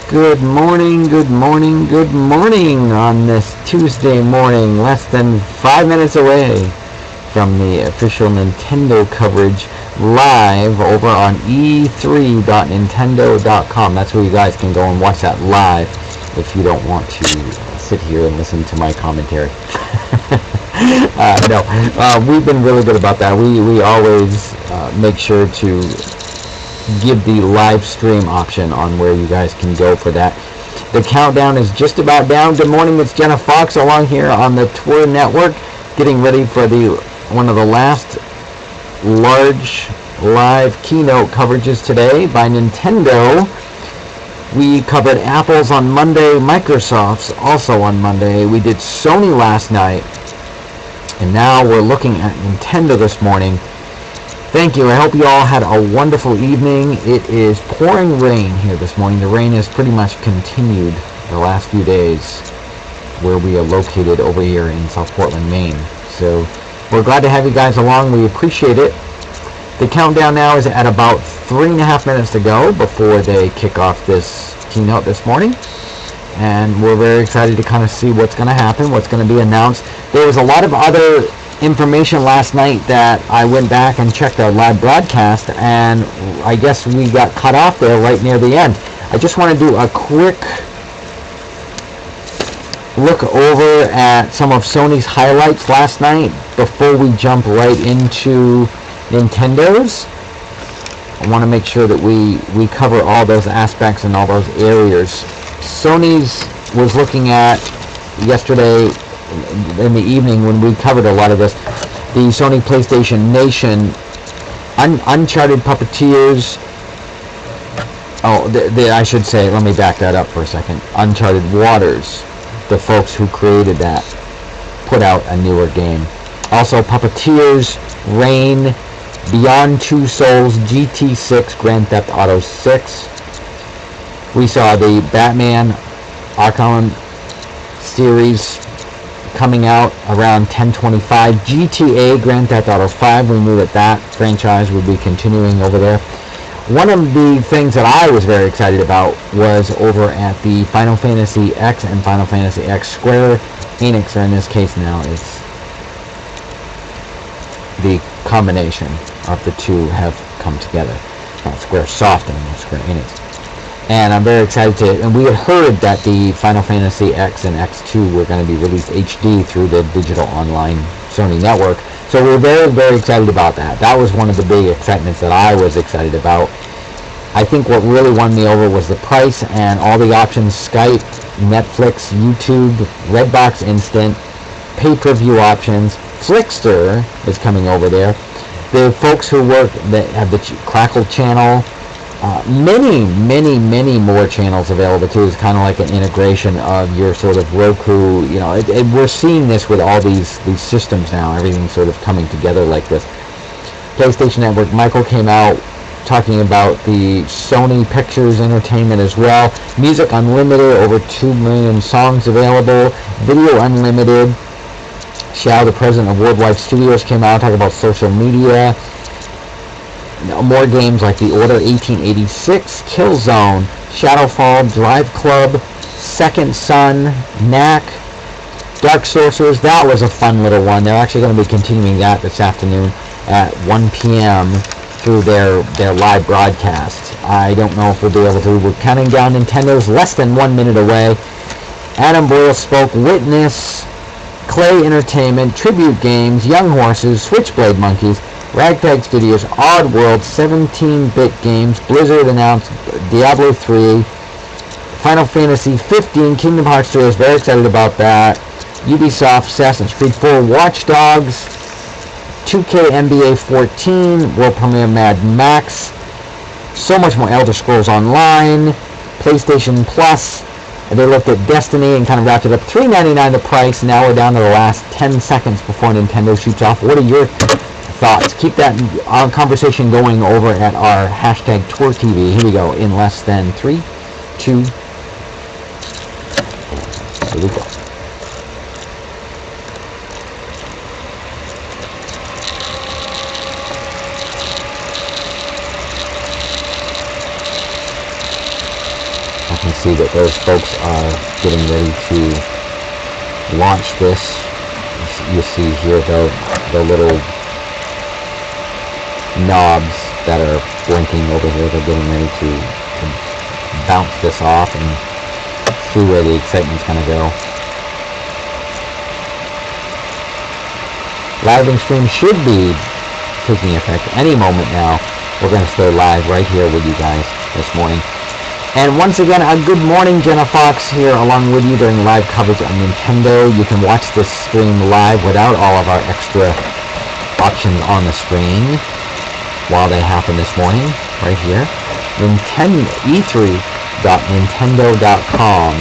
Good morning, good morning, good morning on this Tuesday morning, less than 5 minutes away from the official Nintendo coverage live over on e3.nintendo.com. That's where you guys can go and watch that live if you don't want to sit here and listen to my commentary. We've been really good about that. We always make sure to give the live stream option on where you guys can go for that. The countdown is just about down. Good morning, it's Jenna Fox along here on the TWIR network, getting ready for one of the last large live keynote coverages today by Nintendo. We covered Apple's on Monday, Microsoft's also on Monday. We did Sony last night, and now we're looking at Nintendo this morning. Thank you. I hope you all had a wonderful evening. It is pouring rain here this morning. The rain has pretty much continued the last few days where we are located over here in South Portland, Maine. So we're glad to have you guys along. We appreciate it. The countdown now is at about 3.5 minutes to go before they kick off this keynote this morning. And we're very excited to kind of see what's going to happen, what's going to be announced. There was a lot of other information last night that I went back and checked our live broadcast, and I guess we got cut off there right near the end. I just want to do a quick look over at some of Sony's highlights last night before we jump right into Nintendo's. I want to make sure that we cover all those aspects and all those areas. Sony's was looking at yesterday in the evening when we covered a lot of this, the Sony PlayStation Nation, Uncharted Puppeteers. I should say, let me back that up for a second. Uncharted Waters, the folks who created that, put out a newer game. Also, Puppeteers, Rain, Beyond Two Souls, GT6, Grand Theft Auto 6. We saw the Batman Arkham series coming out around 10:25. GTA, Grand Theft Auto 5, we knew that franchise would be continuing over there. One of the things that I was very excited about was over at the Final Fantasy X and Final Fantasy X Square Enix, or in this case now it's the combination of the two have come together. Square Soft and Square Enix. And I'm very excited and we had heard that the Final Fantasy X and X2 were going to be released HD through the digital online Sony network. So we're very, very excited about that. That was one of the big excitements that I was excited about. I think what really won me over was the price and all the options: Skype, Netflix, YouTube, Redbox Instant, pay-per-view options. Flickster is coming over there. The folks who work that have the Crackle channel, many more channels available too. It's kind of like an integration of your sort of Roku. We're seeing this with all these systems now. Everything's sort of coming together like this. PlayStation Network. Michael came out talking about the Sony Pictures Entertainment as well. Music Unlimited, over 2 million songs available. Video Unlimited. Xiao, the president of Worldwide Studios, came out talking about social media. More games like The Order 1886, Killzone, Shadowfall, Drive Club, Second Son, Knack, Dark Sorcerers. That was a fun little one. They're actually going to be continuing that this afternoon at 1 p.m. through their live broadcast. I don't know if we'll be able to. We're counting down Nintendo's less than 1 minute away. Adam Boyle spoke. Witness, Clay Entertainment, Tribute Games, Young Horses, Switchblade Monkeys, Ragtag Studios, Oddworld, 17-bit games, Blizzard announced Diablo 3, Final Fantasy 15, Kingdom Hearts 3, I was very excited about that, Ubisoft, Assassin's Creed 4, Watch Dogs, 2K NBA 14, World Premiere Mad Max, so much more Elder Scrolls Online, PlayStation Plus. They looked at Destiny and kind of wrapped it up. $3.99 the price. Now we're down to the last 10 seconds before Nintendo shoots off. What are your thoughts? Keep that conversation going over at our hashtag TWIRTV. Here we go. In less than 3, 2, here we go. can see that those folks are getting ready to launch this. You see here the little knobs that are blinking over here. They're getting ready to bounce this off and see where the excitement's going to go. Living stream should be taking effect any moment now. We're going to stay live right here with you guys this morning. And once again, a good morning, Jenna Fox here along with you during live coverage on Nintendo. You can watch this stream live without all of our extra options on the screen while they happen this morning, right here. E3.nintendo.com.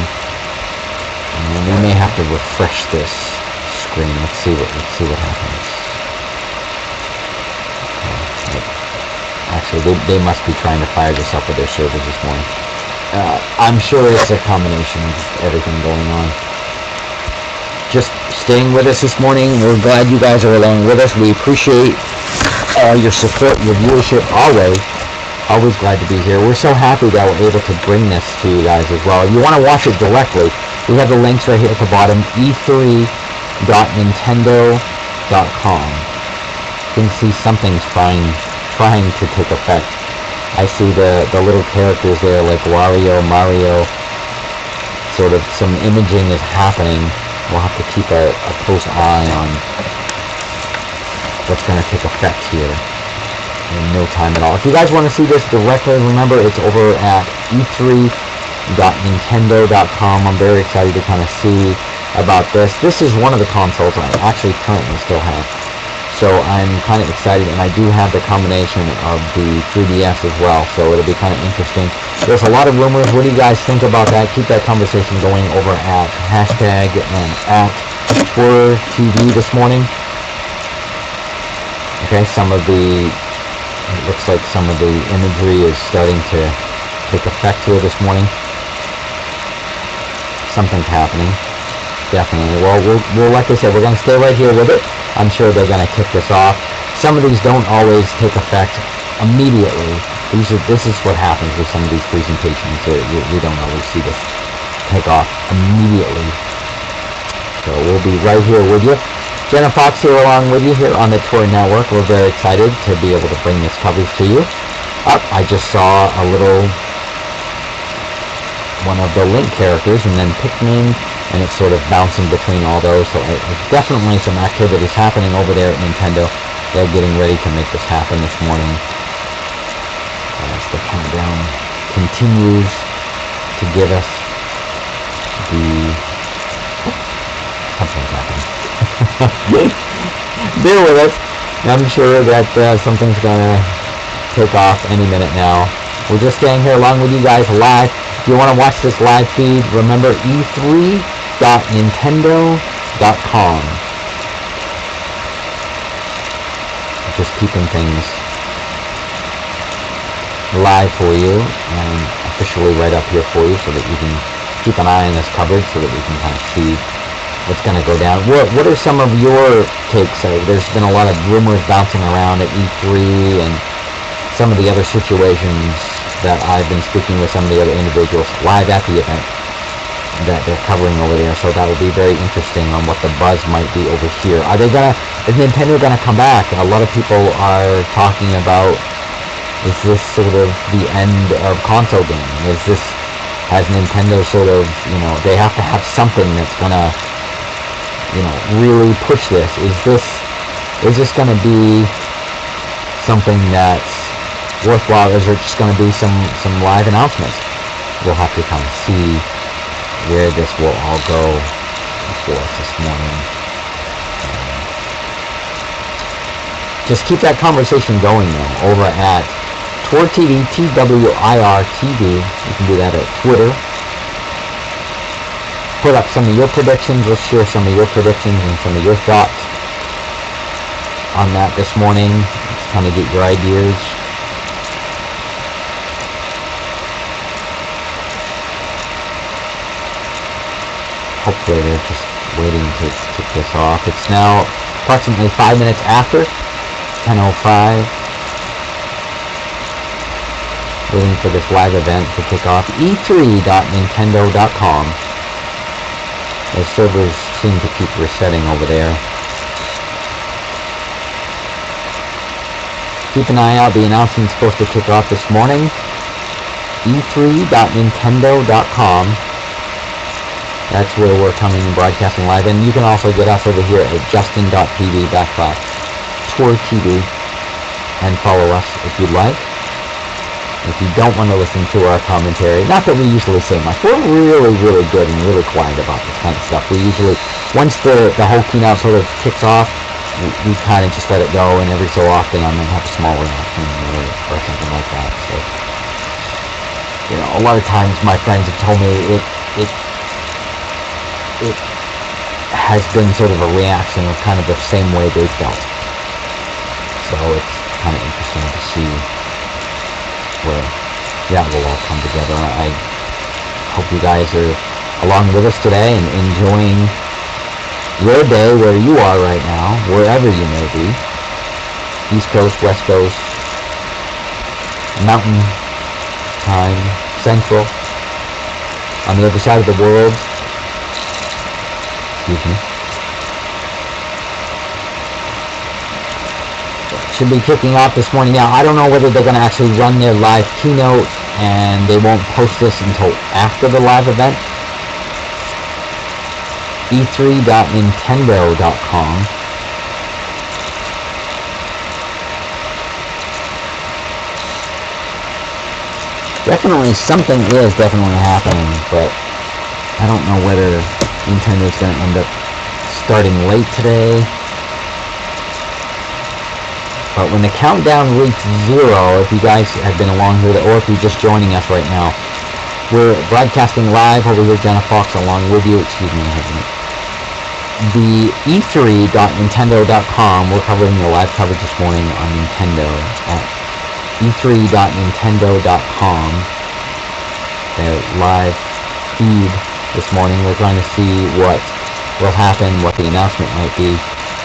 And we may have to refresh this screen. Let's see what happens. Actually, they must be trying to fire this up with their servers this morning. I'm sure it's a combination of everything going on. Just staying with us this morning. We're glad you guys are along with us. We appreciate all your support, your viewership, always glad to be here. We're so happy that we're able to bring this to you guys as well. If you want to watch it directly, we have the links right here at the bottom, e3.nintendo.com. You can see something's trying to take effect. I see the little characters there like Wario, Mario, sort of some imaging is happening. We'll have to keep a close eye on what's going to take effect here in no time at all. If you guys want to see this directly, remember it's over at e3.nintendo.com. I'm very excited to kind of see about this. This is one of the consoles I actually currently still have. So I'm kind of excited, and I do have the combination of the 3DS as well, so it'll be kind of interesting. There's a lot of rumors. What do you guys think about that? Keep that conversation going over at hashtag and at TWIR TV this morning. Okay, it looks like some of the imagery is starting to take effect here this morning. Something's happening. Definitely. Well, like I said, we're going to stay right here with it. I'm sure they're going to kick this off. Some of these don't always take effect immediately. This is what happens with some of these presentations. You don't always see this take off immediately. So we'll be right here with you. Jenna Fox here along with you here on the TWIR Network. We're very excited to be able to bring this coverage to you. I just saw a little one of the Link characters and then Pikmin, and it's sort of bouncing between all those. So definitely some activities happening over there at Nintendo. They're getting ready to make this happen this morning. As the countdown continues to give us something's happening. Bear with us. I'm sure that something's gonna take off any minute now. We're just staying here along with you guys live. If you want to watch this live feed, remember e3.nintendo.com. Just keeping things live for you and officially right up here for you so that you can keep an eye on this coverage so that we can kind of see what's going to go down. What are some of your takes? There's been a lot of rumors bouncing around at E3 and some of the other situations that I've been speaking with some of the other individuals live at the event that they're covering over there, so that'll be very interesting on what the buzz might be over here. Is Nintendo gonna come back? A lot of people are talking about, is this sort of the end of console gaming? Has Nintendo sort of, they have to have something that's gonna, really push this? Is this gonna be something that's worthwhile? Is there just going to be some live announcements? We'll have to kind of see where this will all go for us this morning. Just keep that conversation going though over at TWIR TV, TWIR TV. You can do that at Twitter. Put up some of your predictions. Let's share some of your predictions and some of your thoughts on that this morning. Let's kind of get your ideas. Hopefully they're just waiting to kick this off. It's now approximately 5 minutes after 10:05. waiting for this live event to kick off. E3.nintendo.com. The servers seem to keep resetting over there. Keep an eye out. The announcement's supposed to kick off this morning. E3.nintendo.com. That's where we're coming and broadcasting live. And you can also get us over here at justin.tv/TWIR and follow us if you'd like. If you don't want to listen to our commentary, not that we usually say much, we're really, really good and really quiet about this kind of stuff. We usually, once the whole keynote sort of kicks off, we kind of just let it go, and every so often I might have a small reaction or something like that. So, you know, a lot of times my friends have told me it has been sort of a reaction of kind of the same way they felt. So it's kind of interesting to see where that will all come together. I hope you guys are along with us today and enjoying your day where you are right now, wherever you may be. East Coast, West Coast, Mountain Time, Central, on the other side of the world. Excuse me. Should be kicking off this morning. Now, I don't know whether they're going to actually run their live keynote and they won't post this until after the live event. E3.nintendo.com. Definitely something is definitely happening, but I don't know whether Nintendo's going to end up starting late today. But when the countdown reaches 0, if you guys have been along here, or if you're just joining us right now, we're broadcasting live over here, Jenna Fox, along with you. Excuse me. The E3.nintendo.com, we're covering the live coverage this morning on Nintendo at E3.nintendo.com. The live feed this morning. We're trying to see what will happen, what the announcement might be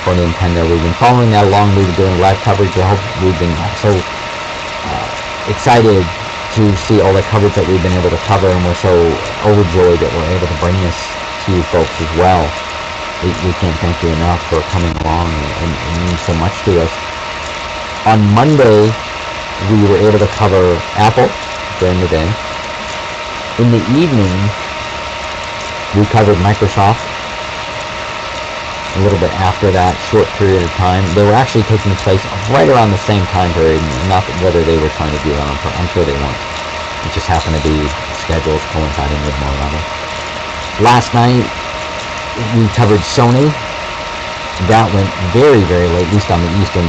for Nintendo. We've been following that along. We've been doing live coverage. I hope we've been so excited to see all the coverage that we've been able to cover, and we're so overjoyed that we're able to bring this to you folks as well. We can't thank you enough for coming along and means so much to us. On Monday, we were able to cover Apple during the day. In the evening, we covered Microsoft. A little bit after that short period of time. They were actually taking place right around the same time period, not whether they were trying to do that on purpose. I'm sure they weren't. It just happened to be schedules coinciding with one another. Last night, we covered Sony. That went very, very late, at least on the eastern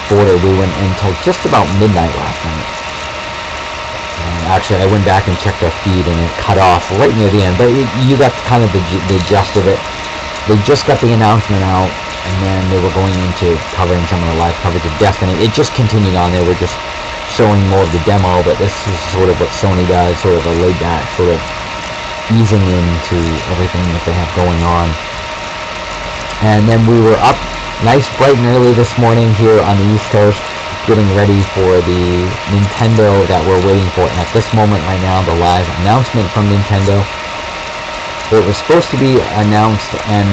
border. We went until just about midnight last night. Actually, I went back and checked our feed, and it cut off right near the end. But you got kind of the gist of it. They just got the announcement out, and then they were going into covering some of the live coverage of Destiny. It just continued on. They were just showing more of the demo, but this is sort of what Sony does, sort of a laid-back, sort of easing into everything that they have going on. And then we were up nice, bright and early this morning here on the East Coast, getting ready for the Nintendo that we're waiting for. And at this moment right now, the live announcement from Nintendo. It was supposed to be announced and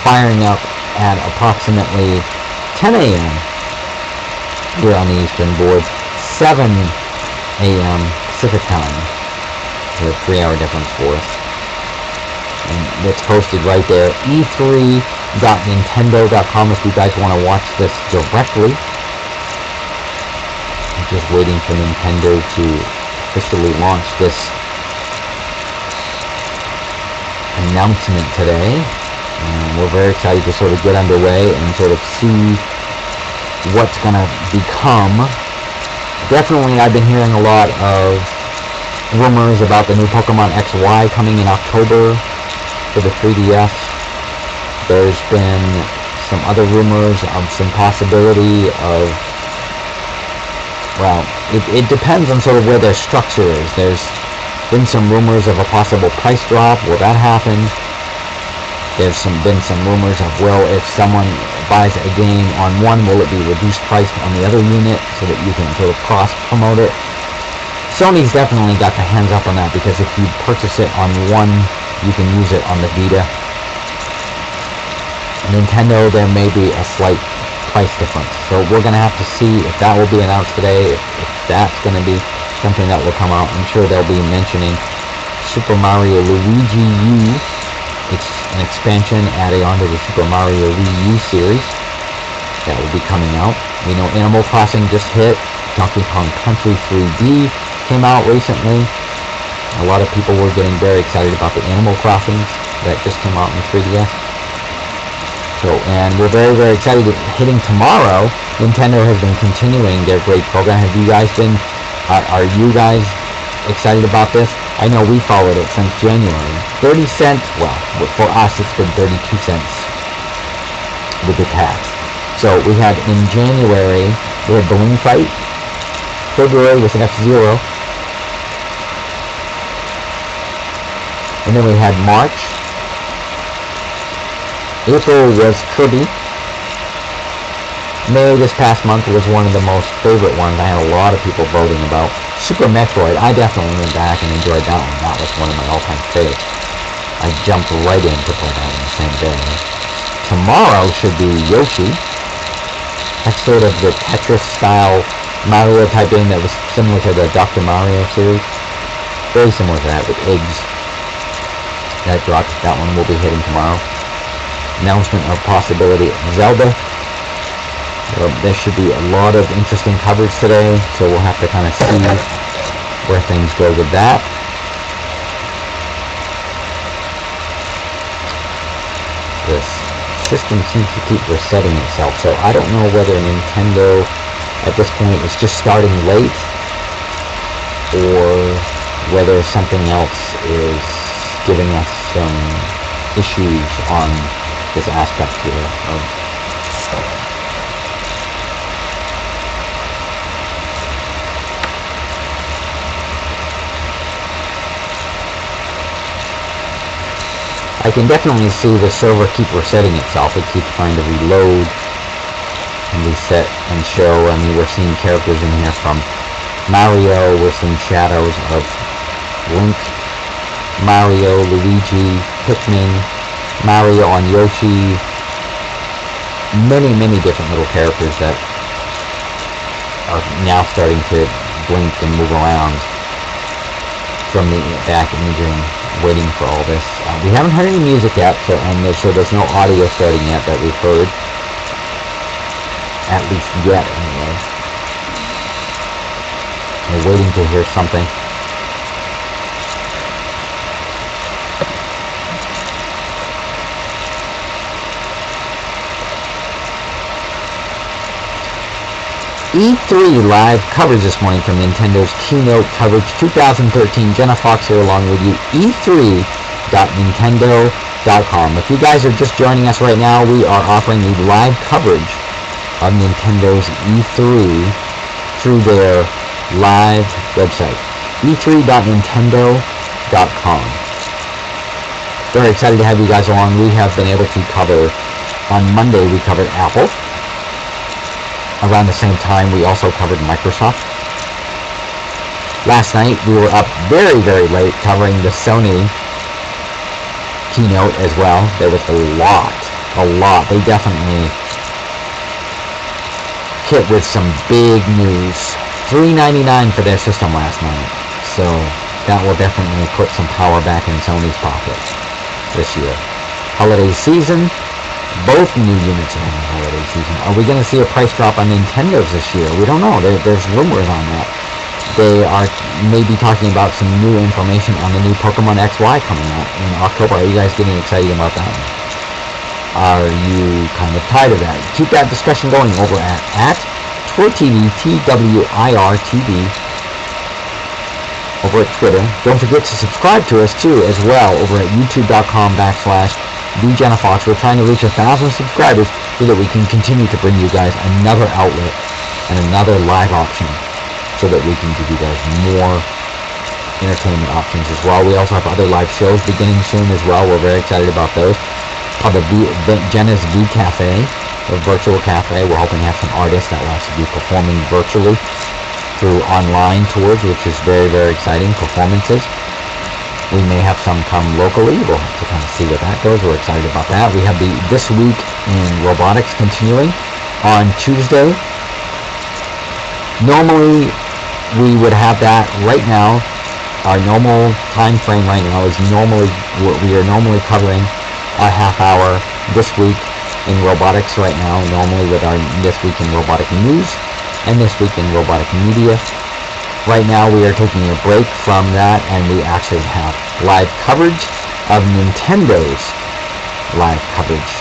firing up at approximately 10 a.m. here on the Eastern board, 7 a.m. Pacific time, with a 3-hour difference for us. And it's posted right there, e3.nintendo.com, if you guys want to watch this directly. I'm just waiting for Nintendo to officially launch this announcement today, and we're very excited to sort of get underway and sort of see what's going to become. Definitely, I've been hearing a lot of rumors about the new Pokemon XY coming in October for the 3DS. There's been some other rumors of some possibility of, well, it depends on sort of where their structure is. There's been some rumors of a possible price drop. Will that happen? There's been some rumors of, well, if someone buys a game on one, will it be reduced price on the other unit so that you can sort of cross-promote it? Sony's definitely got the hands up on that, because if you purchase it on one, you can use it on the Vita. Nintendo, there may be a slight price difference. So we're going to have to see if that will be announced today, if that's going to be something that will come out. I'm sure they'll be mentioning Super Mario Luigi U. It's an expansion added onto the Super Mario Wii U series that will be coming out. We know Animal Crossing just hit. Donkey Kong Country 3D came out recently. A lot of people were getting very excited about the Animal Crossing that just came out in the 3DS. So, and we're very, very excited. Hitting tomorrow, Nintendo has been continuing their great program. Have you guys been, are you guys excited about this? I know we followed it since January. 30 cents, well, for us it's been 32 cents with the tax. So we had in January, we had Balloon Fight. February was F-Zero. And then we had March. April was Kirby. May this past month was one of the most favorite ones. I had a lot of people voting about. Super Metroid, I definitely went back and enjoyed that one. That was one of my all-time favorites. I jumped right in to play that one the same day. Tomorrow should be Yoshi. That's sort of the Tetris-style Mario type game that was similar to the Dr. Mario series. Very similar to that with eggs. That dropped. That one will be hitting tomorrow. Announcement of possibility of Zelda. There should be a lot of interesting coverage today, so we'll have to kind of see where things go with that. This system seems to keep resetting itself, so I don't know whether Nintendo at this point is just starting late, or whether something else is giving us some issues on this aspect here of I can definitely see the server keep resetting itself. It keeps trying to reload and reset and show. I mean, we're seeing characters in here from Mario, we're seeing shadows of Link, Mario, Luigi, Pikmin, Mario on Yoshi, many, many different little characters that are now starting to blink and move around from the back imaging, waiting for all this. We haven't heard any music yet, so there's no audio starting yet that we've heard. At least yet, anyway. We're waiting to hear something. E3 live coverage this morning from Nintendo's keynote coverage 2013. Jenna Fox here along with you. E3.nintendo.com. If you guys are just joining us right now, we are offering the live coverage of Nintendo's E3 through their live website. E3.nintendo.com. Very excited to have you guys along. We have been able to cover, on Monday we covered Apple. Around the same time, we also covered Microsoft. Last night, we were up very, very late covering the Sony keynote as well. There was a lot. They definitely hit with some big news. $399 for their system last night. So that will definitely put some power back in Sony's pocket this year. Holiday season. Both new units in the holiday season. Are we going to see a price drop on Nintendo's this year? We don't know. There's rumors on that. They are maybe talking about some new information on the new Pokemon XY coming out in October. Are you guys getting excited about that? Are you kind of tired of that? Keep that discussion going over at TWIR TV, TWIR TV, over at Twitter. Don't forget to subscribe to us too as well over at youtube.com/Jenna Fox. We're trying to reach 1,000 subscribers so that we can continue to bring you guys another outlet and another live option so that we can give you guys more entertainment options as well. We also have other live shows beginning soon as well. We're very excited about those. Called the Jenna's V Cafe, a virtual cafe. We're hoping to have some artists that will actually be performing virtually through online tours, which is very, very exciting, performances. We may have some come locally. We'll have to kind of see where that goes. We're excited about that. We have the This Week in Robotics continuing on Tuesday. Normally, we would have that right now. Our normal time frame right now is we are normally covering a half hour This Week in Robotics right now, normally with our This Week in Robotic News and This Week in Robotic Media. Right now we are taking a break from that, and we actually have live coverage of Nintendo's live coverage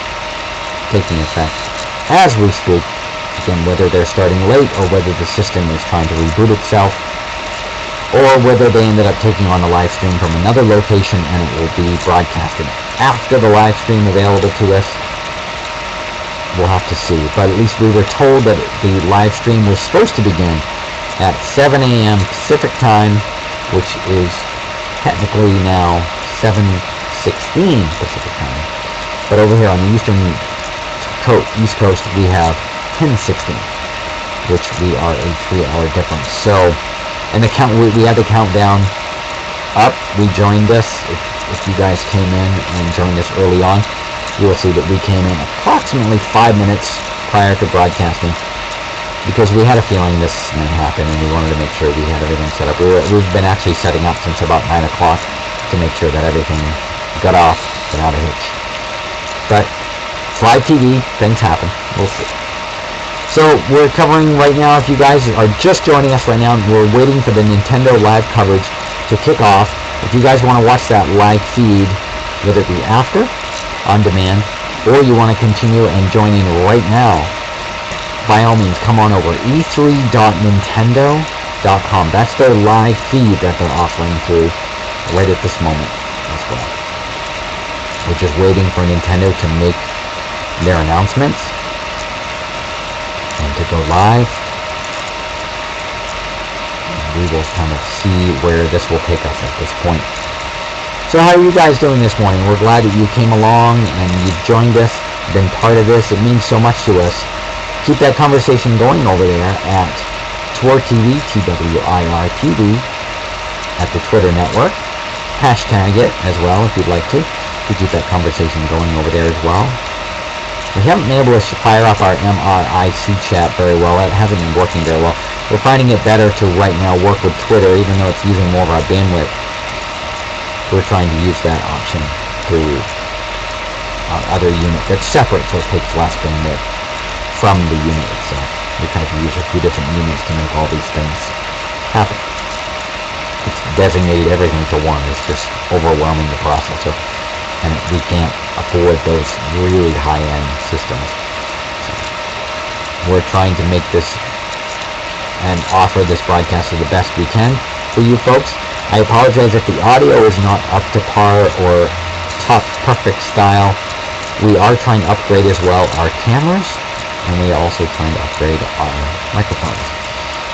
taking effect as we speak. Again, whether they're starting late or whether the system is trying to reboot itself, or whether they ended up taking on a live stream from another location and it will be broadcasted after the live stream available to us. We'll have to see, but at least we were told that the live stream was supposed to begin at 7 a.m. Pacific time, which is technically now 7:16 Pacific time. But over here on the East Coast, we have 10:16, which we are a 3-hour difference. So, and we had the countdown up. We joined us. If you guys came in and joined us early on, you will see that we came in approximately 5 minutes prior to broadcasting, because we had a feeling this may happen and we wanted to make sure we had everything set up. We've been actually setting up since about 9 o'clock to make sure that everything got off without a hitch. But it's live TV, things happen. We'll see. So we're covering right now, if you guys are just joining us right now, we're waiting for the Nintendo live coverage to kick off. If you guys want to watch that live feed, whether it be after, on demand, or you want to continue and join in right now, by all means, come on over e3.nintendo.com. That's their live feed that they're offering through right at this moment as well. We're just waiting for Nintendo to make their announcements and to go live. And we will kind of see where this will take us at this point. So how are you guys doing this morning? We're glad that you came along and you've joined us, been part of this. It means so much to us. Keep that conversation going over there at TWIR TV, TWIR TV, at the Twitter network. Hashtag it as well if you'd like to keep that conversation going over there as well. We haven't been able to fire up our MRIC chat very well. It hasn't been working very well. We're finding it better to right now work with Twitter, even though it's using more of our bandwidth. We're trying to use that option through our other unit that's separate, so it takes less bandwidth from the unit itself. We kind of use a few different units to make all these things happen. It's designated everything to one. It's just overwhelming the processor, and we can't afford those really high-end systems. So we're trying to make this and offer this broadcast the best we can for you folks. I apologize if the audio is not up to par or top perfect style. We are trying to upgrade as well our cameras, and we are also trying to upgrade our microphones.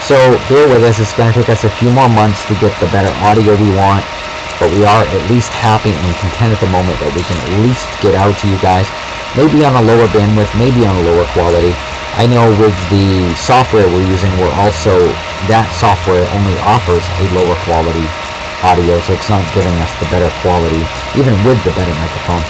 So bear with us. It's going to take us a few more months to get the better audio we want, but we are at least happy and content at the moment that we can at least get out to you guys, maybe on a lower bandwidth, maybe on a lower quality. I know with the software we're using, that software only offers a lower quality audio, so it's not giving us the better quality, even with the better microphone.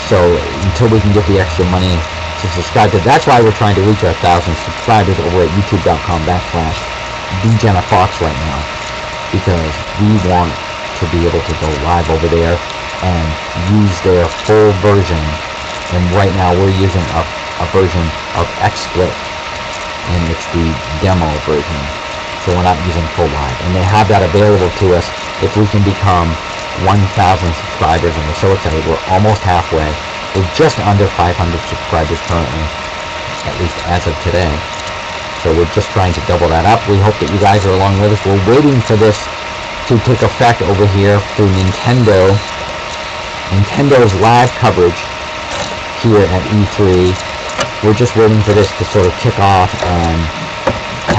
So until we can get the extra money to subscribe to, that's why we're trying to reach our 1,000 subscribers over at youtube.com/BJennaFox right now, because we want to be able to go live over there and use their full version. And right now we're using a version of XSplit, and it's the demo version, so we're not using full live, and they have that available to us if we can become 1,000 subscribers, and we're so excited. We're almost halfway. We're just under 500 subscribers currently, at least as of today. So we're just trying to double that up. We hope that you guys are along with us. We're waiting for this to take effect over here through Nintendo's live coverage here at E3. We're just waiting for this to sort of kick off and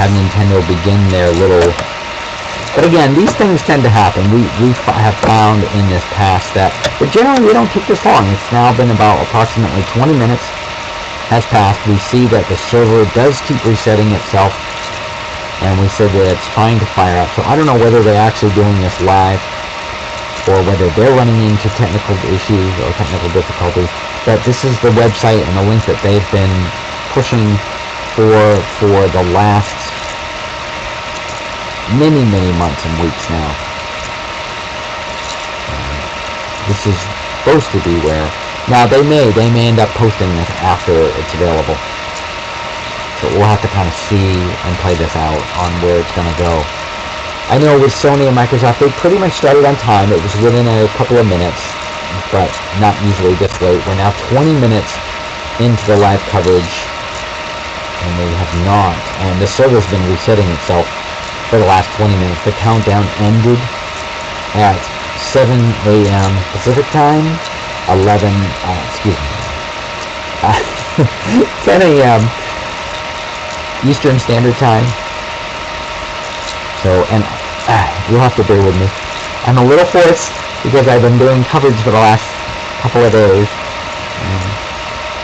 have Nintendo begin their little... But again, these things tend to happen. We have found in this past that, but generally they don't take this long. It's now been about approximately 20 minutes has passed. We see that the server does keep resetting itself and we said that it's trying to fire up. So I don't know whether they're actually doing this live or whether they're running into technical issues or technical difficulties. But this is the website and the link that they've been pushing for the last many months and weeks now. This is supposed to be where. Now they may end up posting this after it's available. So we'll have to kind of see and play this out on where it's going to go. I know with Sony and Microsoft, they pretty much started on time. It was within a couple of minutes, but not usually this late. We're now 20 minutes into the live coverage, and they have not. And the server's been resetting itself for the last 20 minutes. The countdown ended at 7 a.m. Pacific time, 10 a.m. Eastern Standard Time. So, and you'll have to bear with me. I'm a little hoarse because I've been doing coverage for the last couple of days.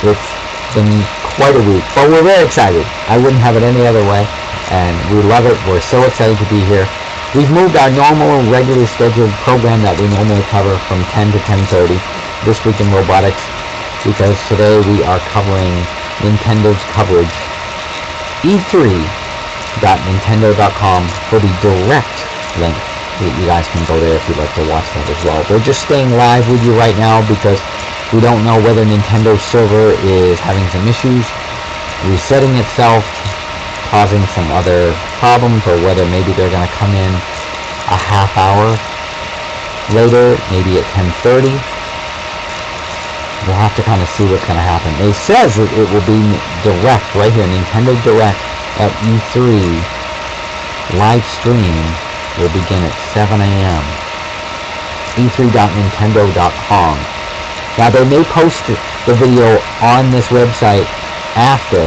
It's been quite a week, but we're very excited. I wouldn't have it any other way, and we love it. We're so excited to be here. We've moved our normal, regularly scheduled program that we normally cover from 10 to 10:30 this week in robotics, because today we are covering Nintendo's coverage. E3.nintendo.com for the direct link. You guys can go there if you'd like to watch that as well. We're just staying live with you right now because we don't know whether Nintendo's server is having some issues, resetting itself, causing some other problems, or whether maybe they're going to come in a half hour later, maybe at 10:30. We'll have to kind of see what's going to happen. It says it will be direct right here, Nintendo Direct at E3. Live stream will begin at 7 a.m. E3.nintendo.com. Now they may post the video on this website after,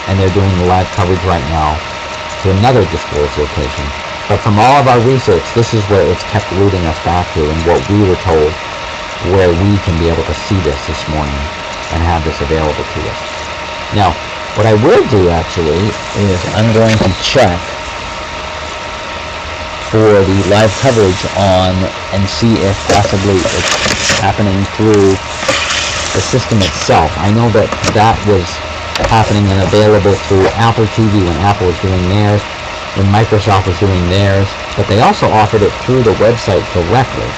and they're doing the live coverage right now to another disclosed location. But from all of our research, this is where it's kept leading us back to, and what we were told, where we can be able to see this morning and have this available to us. Now, what I will do actually is I'm going to check for the live coverage on and see if possibly it's happening through the system itself. I know that that was happening and available through Apple TV when Apple was doing theirs, when Microsoft was doing theirs, but they also offered it through the website directly.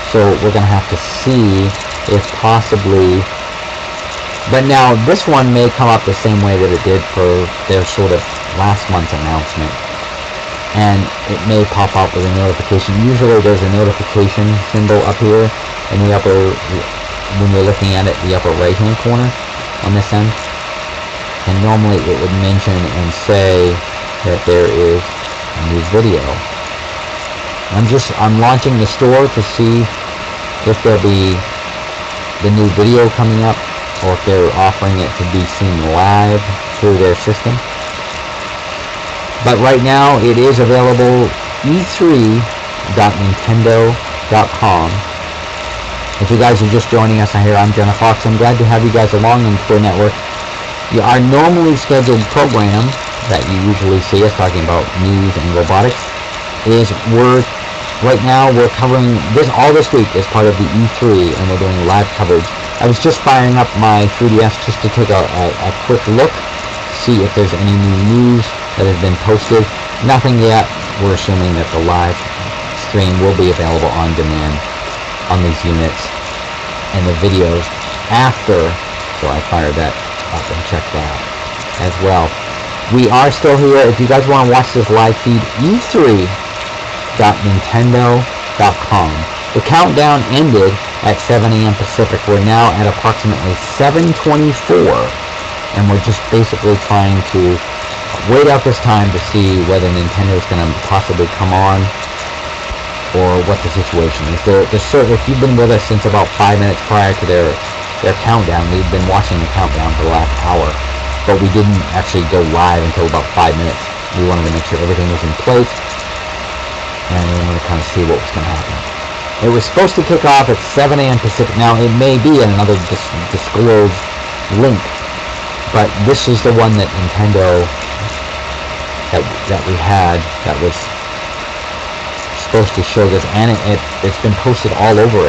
So we're going to have to see if possibly, but now this one may come up the same way that it did for their sort of last month's announcement, and it may pop up with a notification. Usually there's a notification symbol up here in the upper, when you're looking at it, the upper right hand corner on this end, and normally it would mention and say that there is a new video. I'm launching the store to see if there'll be the new video coming up, or if they're offering it to be seen live through their system. But right now it is available, e3.nintendo.com. If you guys are just joining us here, I'm Jenna Fox. I'm glad to have you guys along on the TWIR Network. Our normally scheduled program that you usually see us talking about news and robotics is right now we're covering this all this week as part of the E3, and we're doing live coverage. I was just firing up my 3DS just to take a quick look, see if there's any new news that has been posted. Nothing yet. We're assuming that the live stream will be available on demand on these units and the videos after, so I fired that up and checked that as well. We are still here. If you guys want to watch this live feed, e3.nintendo.com. The countdown ended at 7 a.m. Pacific. We're now at approximately 7:24, and we're just basically trying to wait out this time to see whether Nintendo is going to possibly come on, or what the situation is. If you've been with us since about 5 minutes prior to their countdown, we've been watching the countdown for the last hour, but we didn't actually go live until about 5 minutes. We wanted to make sure everything was in place, and we wanted to kind of see what was going to happen. It was supposed to kick off at 7 a.m. Pacific. Now, it may be another disclosed link, but this is the one that Nintendo that we had that was supposed to show this, and it's been posted all over it.